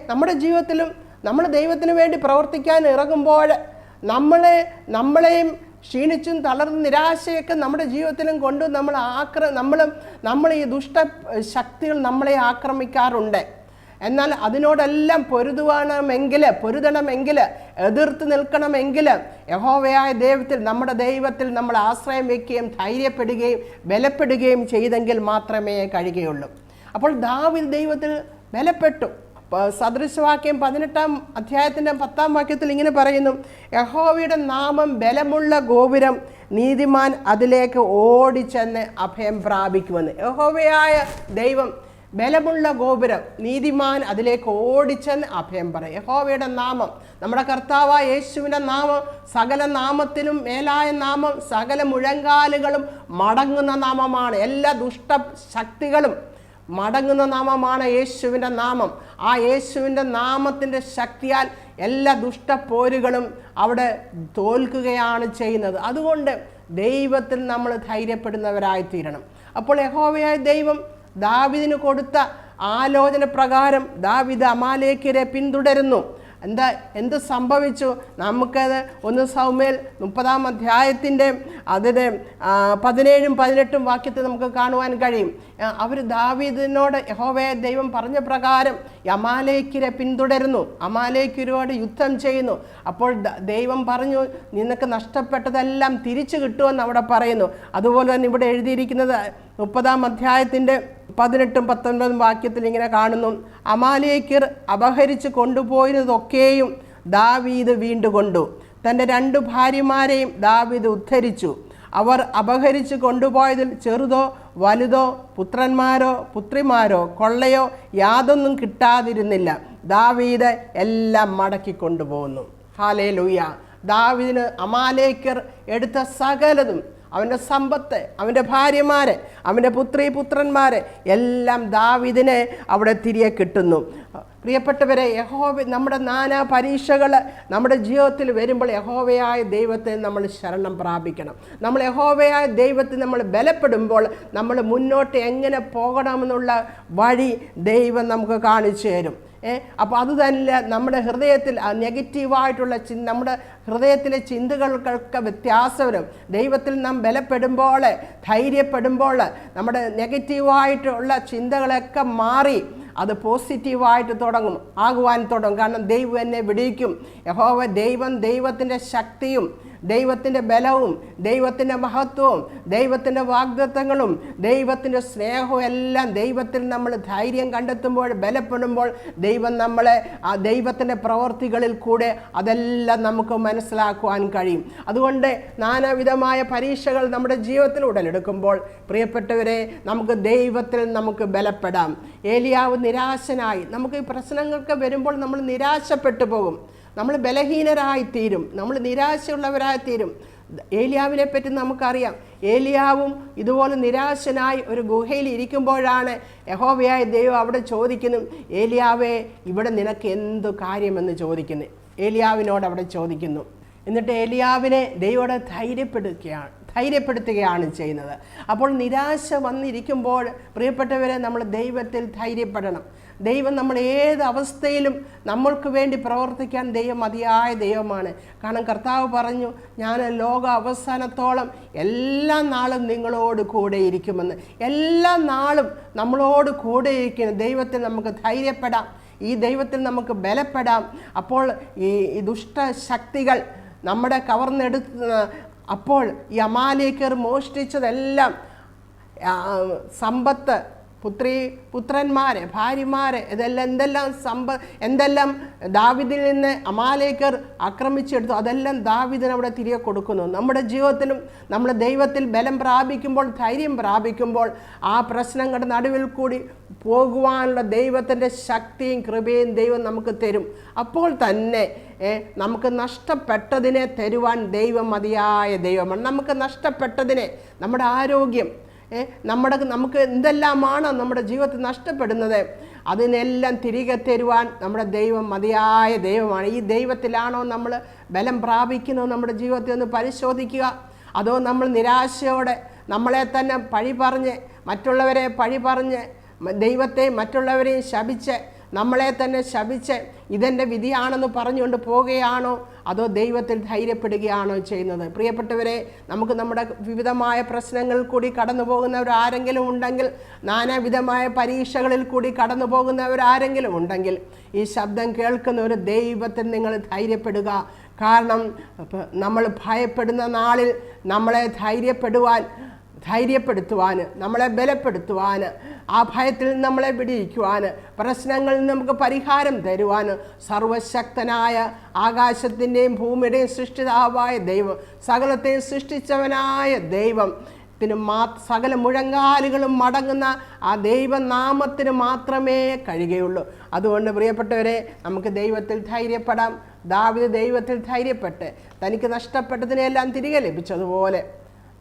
നമ്മുടെ ജീവിതത്തിലും നമ്മൾ ദൈവത്തിന് വേണ്ടി പ്രവർത്തിക്കാൻ ഇറങ്ങുമ്പോൾ നമ്മളെയും ക്ഷീണിച്ചും തളർന്ന നിരാശയൊക്കെ നമ്മുടെ ജീവിതത്തിലും കൊണ്ട് നമ്മൾ ഈ ദുഷ്ടശക്തികൾ നമ്മളെ ആക്രമിക്കാറുണ്ട്. എന്നാൽ അതിനോടെല്ലാം പൊരുതണമെങ്കിൽ എതിർത്ത് നിൽക്കണമെങ്കിൽ യഹോവയായ നമ്മുടെ ദൈവത്തിൽ നമ്മൾ ആശ്രയം വയ്ക്കുകയും ധൈര്യപ്പെടുകയും ബലപ്പെടുകയും ചെയ്തെങ്കിൽ മാത്രമേ കഴിയുകയുള്ളൂ. അപ്പോൾ ദാവീദ് ദൈവത്തിൽ ബലപ്പെട്ടു. സദൃശവാക്യം 18-ാം അധ്യായത്തിൻ്റെ 10-ാം വാക്യത്തിൽ ഇങ്ങനെ പറയുന്നു, യഹോവയുടെ നാമം ബലമുള്ള ഗോപുരം, നീതിമാൻ അതിലേക്ക് ഓടിച്ചെന്ന് അഭയം പ്രാപിക്കുമെന്ന്. യഹോവയായ ദൈവം ബലമുള്ള ഗോപുരം, നീതിമാൻ അതിലേക്ക് ഓടിച്ചെന്ന് അഭയം പറയും. യഹോവയുടെ നാമം, നമ്മുടെ കർത്താവായ യേശുവിൻ്റെ നാമം സകല നാമത്തിനും മേലായ നാമം, സകല മുഴങ്കാലുകളും മടങ്ങുന്ന നാമമാണ്. എല്ലാ ദുഷ്ടശക്തികളും മടങ്ങുന്ന നാമമാണ് യേശുവിൻ്റെ നാമം. ആ യേശുവിൻ്റെ നാമത്തിൻ്റെ ശക്തിയാൽ എല്ലാ ദുഷ്ടപ്പോരുകളും അവിടെ തോൽക്കുകയാണ് ചെയ്യുന്നത്. അതുകൊണ്ട് ദൈവത്തിൽ നമ്മൾ ധൈര്യപ്പെടുന്നവരായിത്തീരണം. അപ്പോൾ യഹോവയായ ദൈവം ദാവീദിന് കൊടുത്ത ആലോചന പ്രകാരം ദാവീദ് അമാലേക്യരെ പിന്തുടരുന്നു. എന്ത് സംഭവിച്ചു? നമുക്കത് 1 ശമൂവേൽ 30-ാം അധ്യായത്തിൻ്റെ അതിൻ്റെ 17-ഉം 18-ഉം വാക്യത്തിൽ നമുക്ക് കാണുവാൻ കഴിയും. അവർ ദാവീദിനോട് യഹോവയായ ദൈവം പറഞ്ഞ പ്രകാരം അമാലേക്യരെ പിന്തുടരുന്നു, അമാലേക്യരോട് യുദ്ധം ചെയ്യുന്നു. അപ്പോൾ ദൈവം പറഞ്ഞു, നിനക്ക് നഷ്ടപ്പെട്ടതെല്ലാം തിരിച്ചു കിട്ടുമെന്ന് അവിടെ പറയുന്നു. അതുപോലെ തന്നെ ഇവിടെ എഴുതിയിരിക്കുന്നത് 30-ാം അധ്യായത്തിൻ്റെ 18-ഉം 19-ഉം വാക്യത്തിൽ ഇങ്ങനെ കാണുന്നു, അമാലേക്യർ അപഹരിച്ച് കൊണ്ടുപോയിരുന്നതൊക്കെയും ദാവീദ് വീണ്ടുകൊണ്ടു. തൻ്റെ 2 ഭാര്യമാരെയും ദാവീദ് ഉദ്ധരിച്ചു. അവർ അപഹരിച്ച് കൊണ്ടുപോയതിൽ ചെറുതോ വലുതോ പുത്രന്മാരോ പുത്രിമാരോ കൊള്ളയോ യാതൊന്നും കിട്ടാതിരുന്നില്ല. ദാവീദ് എല്ലാം മടക്കി കൊണ്ടുപോകുന്നു. ഹല്ലേലൂയ. ദാവീദിന് അമാലേക്യർ എടുത്ത സകലതും, അവൻ്റെ സമ്പത്ത്, അവൻ്റെ ഭാര്യമാരെ, അവൻ്റെ പുത്രന്മാരെ എല്ലാം ദാവീദിനെ അവിടെ തിരികെ കിട്ടുന്നു. പ്രിയപ്പെട്ടവരെ, നമ്മുടെ നാനാ പരീക്ഷകൾ നമ്മുടെ ജീവിതത്തിൽ വരുമ്പോൾ യഹോവയായ ദൈവത്തെ നമ്മൾ ശരണം പ്രാപിക്കണം. നമ്മൾ യഹോവയായ ദൈവത്തിൽ നമ്മൾ ബലപ്പെടുമ്പോൾ നമ്മൾ മുന്നോട്ട് എങ്ങനെ പോകണമെന്നുള്ള വഴി ദൈവം നമുക്ക് കാണിച്ചു തരും. അപ്പോൾ അത് തന്നെ നമ്മുടെ ഹൃദയത്തിൽ നെഗറ്റീവായിട്ടുള്ള നമ്മുടെ ഹൃദയത്തിലെ ചിന്തകൾക്കൊക്കെ വ്യത്യാസം വരും. ദൈവത്തിൽ നാം ബലപ്പെടുമ്പോൾ, ധൈര്യപ്പെടുമ്പോൾ നമ്മുടെ നെഗറ്റീവായിട്ടുള്ള ചിന്തകളൊക്കെ മാറി അത് പോസിറ്റീവായിട്ട് ആകുവാൻ തുടങ്ങും. കാരണം ദൈവം എന്നെ വിടിയിക്കും. ദൈവത്തിൻ്റെ ശക്തിയും ദൈവത്തിൻ്റെ ബലവും ദൈവത്തിൻ്റെ മഹത്വവും ദൈവത്തിൻ്റെ വാഗ്ദത്തങ്ങളും ദൈവത്തിൻ്റെ സ്നേഹവും എല്ലാം ദൈവത്തിൽ നമ്മൾ ധൈര്യം കണ്ടെത്തുമ്പോൾ, ബലപ്പെടുമ്പോൾ ദൈവം നമ്മളെ ആ ദൈവത്തിൻ്റെ പ്രവർത്തികളിൽ കൂടെ അതെല്ലാം നമുക്ക് മനസ്സിലാക്കുവാൻ കഴിയും. അതുകൊണ്ട് നാനാവിധമായ പരീക്ഷകൾ നമ്മുടെ ജീവിതത്തിൽ ഉടലെടുക്കുമ്പോൾ പ്രിയപ്പെട്ടവരെ, നമുക്ക് ദൈവത്തിൽ നമുക്ക് ബലപ്പെടാം. ഏലിയാവ് നിരാശനായി, നമുക്ക് ഈ പ്രശ്നങ്ങൾക്ക് വരുമ്പോൾ നമ്മൾ നിരാശപ്പെട്ടു പോകും, നമ്മൾ ബലഹീനരായിത്തീരും, നമ്മൾ നിരാശയുള്ളവരായിത്തീരും. ഏലിയാവിനെ പറ്റി നമുക്കറിയാം. ഏലിയാവും ഇതുപോലെ നിരാശനായി ഒരു ഗുഹയിൽ ഇരിക്കുമ്പോഴാണ് യഹോവയായ ദൈവം അവിടെ ചെയ്യുന്നു, ഏലിയാവേ, ഇവിടെ നിനക്ക് എന്തു കാര്യമെന്ന് ചോദിക്കുന്നു. ഏലിയാവിനോട് അവിടെ ചോദിക്കുന്നു. എന്നിട്ട് ഏലിയാവിനെ ദൈവം ധൈര്യപ്പെടുത്തുകയാണ് ചെയ്യുന്നത്. അപ്പോൾ നിരാശ വന്നിരിക്കുമ്പോൾ പ്രിയപ്പെട്ടവരെ, നമ്മൾ ദൈവത്തിൽ ധൈര്യപ്പെടണം. ദൈവം നമ്മൾ ഏത് അവസ്ഥയിലും നമ്മൾക്ക് വേണ്ടി പ്രവർത്തിക്കാൻ ദൈവം മതിയായ ദൈവമാണ്. കാരണം കർത്താവ് പറഞ്ഞു, ഞാൻ ലോക അവസാനത്തോളം എല്ലാ നാളും നിങ്ങളോട് കൂടെ ഇരിക്കുമെന്ന്. എല്ലാ നാളും നമ്മളോട് കൂടെ ഇരിക്കുന്ന ദൈവത്തിൽ നമുക്ക് ധൈര്യപ്പെടാം, ഈ ദൈവത്തിൽ നമുക്ക് ബലപ്പെടാം. അപ്പോൾ ഈ ദുഷ്ടശക്തികൾ നമ്മുടെ കവർന്നെടുത്ത്, അപ്പോൾ ഈ അമാലേക്യർ മോഷ്ടിച്ചതെല്ലാം സമ്പത്ത്, പുത്രന്മാരെ, ഭാര്യമാരെ, എന്തെല്ലാം ദാവീദിൽ നിന്ന് അമാലേക്യർ ആക്രമിച്ചെടുത്തു, അതെല്ലാം ദാവീദിന് അവിടെ തിരികെ കൊടുക്കുന്നു. നമ്മുടെ ജീവിതത്തിലും നമ്മൾ ദൈവത്തിൽ ബലം പ്രാപിക്കുമ്പോൾ, ധൈര്യം പ്രാപിക്കുമ്പോൾ ആ പ്രശ്നങ്ങളുടെ നടുവിൽ കൂടി പോകുവാനുള്ള ദൈവത്തിൻ്റെ ശക്തിയും കൃപയും ദൈവം നമുക്ക് തരും. അപ്പോൾ തന്നെ നമുക്ക് നഷ്ടപ്പെട്ടതിനെ തരുവാൻ ദൈവം മതിയായ ദൈവമാണ്. നമുക്ക് നഷ്ടപ്പെട്ടതിനെ, നമ്മുടെ ആരോഗ്യം, നമുക്ക് എന്തെല്ലാമാണോ നമ്മുടെ ജീവിതത്തിൽ നഷ്ടപ്പെടുന്നത് അതിനെല്ലാം തിരികെ തരുവാൻ നമ്മുടെ ദൈവം മതിയായ ദൈവമാണ്. ഈ ദൈവത്തിലാണോ നമ്മൾ ബലം പ്രാപിക്കുന്നത്? നമ്മുടെ ജീവിതത്തിൽ ഒന്ന് പരിശോധിക്കുക. അതോ നമ്മൾ നിരാശയോടെ നമ്മളെ തന്നെ പഴി പറഞ്ഞ്, മറ്റുള്ളവരെ പഴി പറഞ്ഞ്, ദൈവത്തെ മറ്റുള്ളവരെയും ശപിച്ച്, നമ്മളെ തന്നെ ശപിച്ച് ഇതെൻ്റെ വിധിയാണെന്ന് പറഞ്ഞുകൊണ്ട് പോവുകയാണോ? അതോ ദൈവത്തിൽ ധൈര്യപ്പെടുകയാണോ ചെയ്യുന്നത്? പ്രിയപ്പെട്ടവരെ, നമുക്ക് നമ്മുടെ വിവിധമായ പ്രശ്നങ്ങളിൽ കൂടി കടന്നു പോകുന്നവരാരെങ്കിലും ഉണ്ടെങ്കിൽ, നാനാവിധമായ പരീക്ഷകളിൽ കൂടി കടന്നു പോകുന്നവരാരെങ്കിലും ഉണ്ടെങ്കിൽ, ഈ ശബ്ദം കേൾക്കുന്ന ഒരു ദൈവത്തിൽ നിങ്ങൾ ധൈര്യപ്പെടുക. കാരണം നമ്മൾ ഭയപ്പെടുന്ന നാളിൽ നമ്മളെ ധൈര്യപ്പെടുത്തുവാൻ, നമ്മളെ ബലപ്പെടുത്തുവാൻ, ആ ഭയത്തിൽ നമ്മളെ വിടിയിക്കുവാൻ, പ്രശ്നങ്ങളിൽ നമുക്ക് പരിഹാരം തരുവാൻ സർവശക്തനായ ആകാശത്തിൻ്റെയും ഭൂമിയുടെയും സൃഷ്ടിതാവായ ദൈവം, സകലത്തെയും സൃഷ്ടിച്ചവനായ ദൈവം, സകല മുഴങ്കാലുകളും മടങ്ങുന്ന ആ ദൈവനാമത്തിന് മാത്രമേ കഴിയുകയുള്ളൂ. അതുകൊണ്ട് പ്രിയപ്പെട്ടവരെ, നമുക്ക് ദൈവത്തിൽ ധൈര്യപ്പെടാം. ദാവീദ് ദൈവത്തിൽ ധൈര്യപ്പെട്ട് തനിക്ക് നഷ്ടപ്പെട്ടതിനെല്ലാം തിരികെ ലഭിച്ചതുപോലെ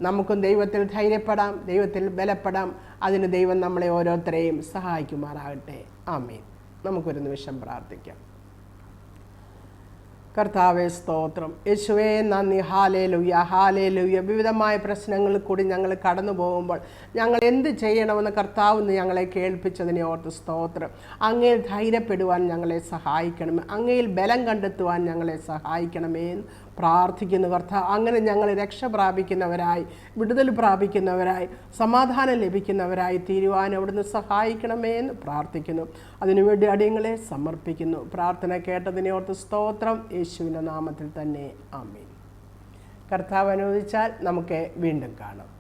നമുക്കും ദൈവത്തിൽ ധൈര്യപ്പെടാം, ദൈവത്തിൽ ബലപ്പെടാം. അതിന് ദൈവം നമ്മളെ ഓരോരുത്തരെയും സഹായിക്കുമാറാകട്ടെ. ആമേൻ. നമുക്കൊരു നിമിഷം പ്രാർത്ഥിക്കാം. കർത്താവേ, സ്തോത്രം. യേശുവേ, നന്ദി. Hallelujah, hallelujah. വിവിധമായ പ്രശ്നങ്ങളിൽ കൂടി ഞങ്ങൾ കടന്നു പോകുമ്പോൾ ഞങ്ങൾ എന്ത് ചെയ്യണമെന്ന് കർത്താവ് ഞങ്ങളെ കേൾപ്പിച്ചതിനെ ഓർത്ത് സ്തോത്രം. അങ്ങയിൽ ധൈര്യപ്പെടുവാൻ ഞങ്ങളെ സഹായിക്കണമേ, അങ്ങയിൽ ബലം കണ്ടെത്തുവാൻ ഞങ്ങളെ സഹായിക്കണമേ എന്ന് പ്രാർത്ഥിക്കുന്നു. കർത്താവ്, അങ്ങനെ ഞങ്ങൾ രക്ഷ പ്രാപിക്കുന്നവരായി, വിടുതൽ പ്രാപിക്കുന്നവരായി, സമാധാനം ലഭിക്കുന്നവരായി തീരുവാൻ അവിടുന്ന് സഹായിക്കണമേ എന്ന് പ്രാർത്ഥിക്കുന്നു. അതിനുവേണ്ടി അടിയങ്ങളെ സമർപ്പിക്കുന്നു. പ്രാർത്ഥന കേട്ടതിനെ ഓർത്ത് സ്തോത്രം. യേശുവിൻ്റെ നാമത്തിൽ തന്നെ ആമേൻ. കർത്താവ് അനുവദിച്ചാൽ നമുക്ക് വീണ്ടും കാണാം.